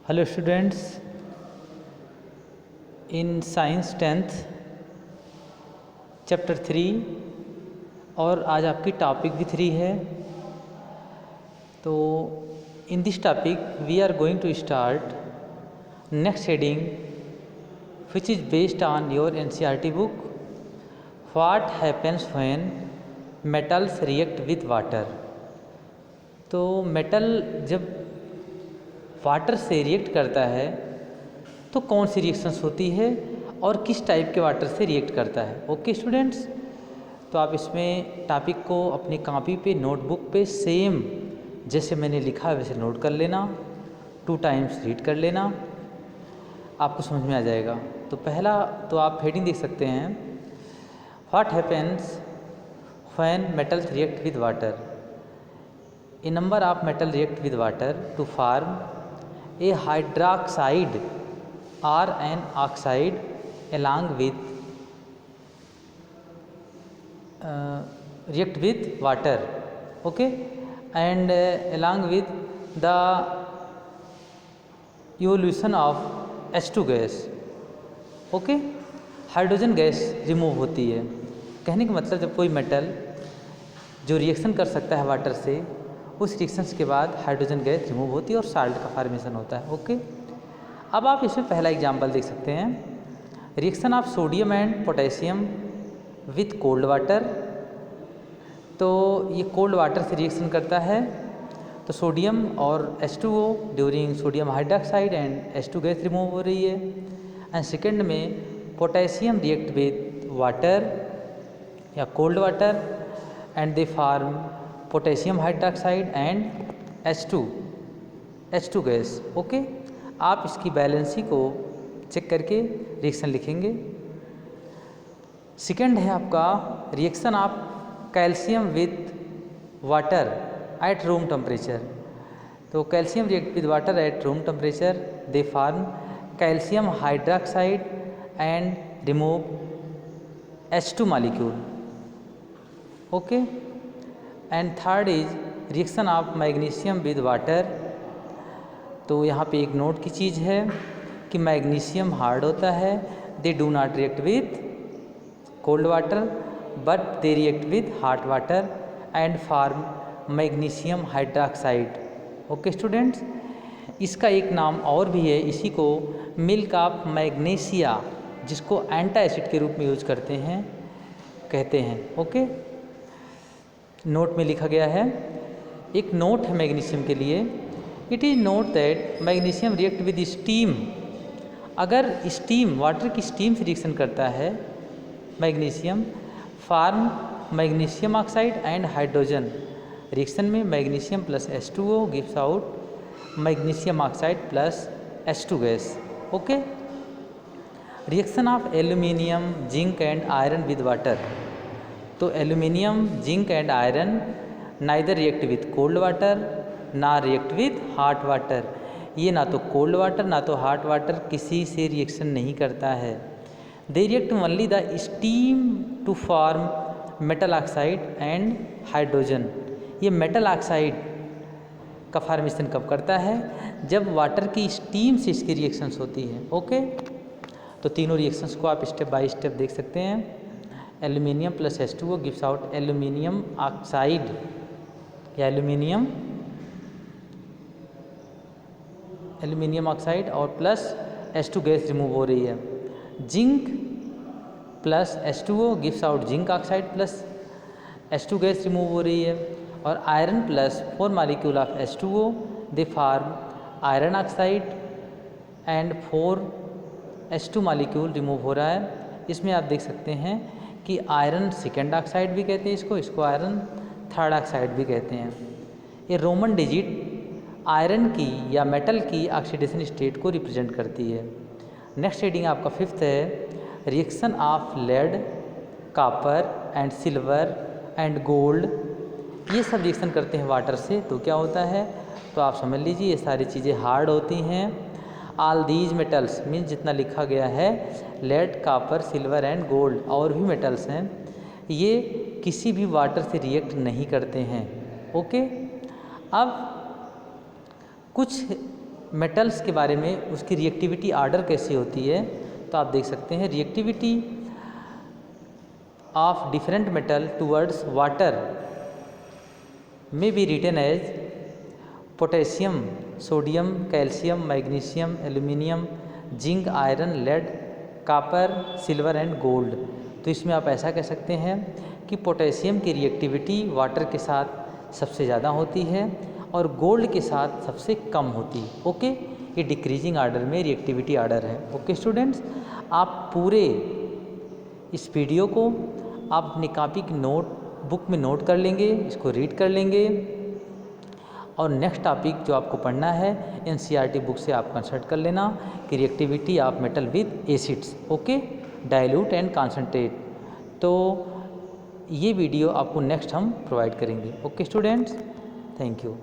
Hello students, in science 10th chapter 3 और आज आपकी टॉपिक भी 3 है। तो in this topic we are going to start next heading which is based on your NCERT book, what happens when metals react with water. तो metal जब water से react करता है तो कौन सी रिएक्शंस होती है और किस टाइप के वाटर से रिएक्ट करता है। ओके स्टूडेंट्स, तो आप इसमें टॉपिक को अपनी कॉपी पे नोटबुक पे सेम जैसे मैंने लिखा है वैसे नोट कर लेना, 2 टाइम्स रीड कर लेना, आपको समझ में आ जाएगा। तो पहला तो आप हेडिंग देख सकते हैं, what happens when metals react with water. A number of metal react with water to form a hydroxide or an oxide along with react with water, okay, and along with the evolution of H2 gas, okay, hydrogen gas remove होती है। कहने का मतलब जब कोई metal जो reaction कर सकता है वाटर से, उस रिएक्शंस के बाद हाइड्रोजन गैस रिमूव होती है और साल्ट का फॉर्मेशन होता है। ओके, अब आप इसमें पहला एग्जांपल देख सकते हैं, reaction of sodium and potassium with cold water. तो ये कोल्ड वाटर से रिएक्शन करता है तो सोडियम और H2O during sodium hydroxide and H2 gas remove हो रही है। एंड सेकेंड में पोटेशियम रिएक्ट विथ वाटर या cold water and they form potassium hydroxide and H2 gas. Okay, आप इसकी बैलेंसी को चेक करके रिएक्शन लिखेंगे। सेकंड है आपका reaction of calcium with water at room temperature. तो calcium react with water at room temperature, they form calcium hydroxide and remove H2 molecule. Okay, and third is reaction of magnesium with water. तो यहाँ पे एक note की चीज़ है कि magnesium hard होता है, they do not react with cold water but they react with hot water and form magnesium hydroxide. Okay students, इसका एक नाम और भी है, इसी को मिल्क ऑफ मैग्नीशिया, जिसको एंटासिड के रूप में यूज करते हैं, कहते हैं। ओके, नोट में लिखा गया है, एक नोट है मैग्नीशियम के लिए, it is note that magnesium react with steam. अगर स्टीम, वाटर की स्टीम से रिएक्शन करता है magnesium, form magnesium oxide and hydrogen. Reaction में magnesium plus H2O gives out magnesium oxide plus H2 gas. Okay, reaction of aluminium zinc and iron with water. तो aluminium zinc and iron neither react with cold water ना react with hot water. ये ना तो cold water ना तो hot water किसी से reaction नहीं करता है। They react only the steam to form metal oxide and hydrogen. ये मेटल ऑक्साइड का फॉर्मेशन कब करता है? जब वाटर की स्टीम से इसकी रिएक्शंस होती हैं। ओके, तो तीनों रिएक्शंस को आप स्टेप बाय स्टेप देख सकते हैं। Aluminium plus H2O gives out aluminium oxide या एल्यूमिनियम ऑक्साइड और प्लस H2 गैस रिमूव हो रही है। Zinc plus H2O gives out zinc oxide plus H2 gas remove हो रही है। और iron plus 4 molecule of H2O they form iron oxide and 4 H2 molecule remove हो रहा है। इसमें आप देख सकते हैं कि आयरन सेकेंड ऑक्साइड भी कहते हैं इसको आयरन थर्ड ऑक्साइड भी कहते हैं। ये रोमन डिजिट आयरन की या मेटल की ऑक्सीडेशन स्टेट को रिप्रेजेंट करती है। नेक्स्ट हेडिंग आपका 5th है, reaction of lead, copper and silver and gold. ये सब रिएक्शन करते हैं वाटर से, तो क्या होता है? तो आप समझ लीजिए ये सारी चीज़ें हार्ड होती हैं। ऑल दीज मेटल्स मीन्स जितना लिखा गया है, lead, copper, silver and gold, और भी मेटल्स हैं, ये किसी भी वाटर से रिएक्ट नहीं करते हैं। ओके, अब कुछ मेटल्स के बारे में उसकी रिएक्टिविटी आर्डर कैसी होती है, तो आप देख सकते हैं reactivity of different metal towards water में be written as potassium, sodium, calcium, magnesium, aluminium, zinc, iron, lead, copper, silver and gold. तो इसमें आप ऐसा कह सकते हैं कि पोटेशियम की रिएक्टिविटी वाटर के साथ सबसे ज़्यादा होती है और गोल्ड के साथ सबसे कम होती है। ओके, ये डिक्रीजिंग आर्डर में रिएक्टिविटी आर्डर है। ओके स्टूडेंट्स, आप पूरे इस वीडियो को आप अपनी कॉपी की नोट बुक में नोट कर लेंगे, इसको रीड कर लेंगे और नेक्स्ट टॉपिक जो आपको पढ़ना है एनसीईआरटी बुक से आप कंसल्ट कर लेना कि reactivity of metal with acids. Okay, dilute and concentrate. तो ये वीडियो आपको नेक्स्ट हम प्रोवाइड करेंगे। Okay students, thank you.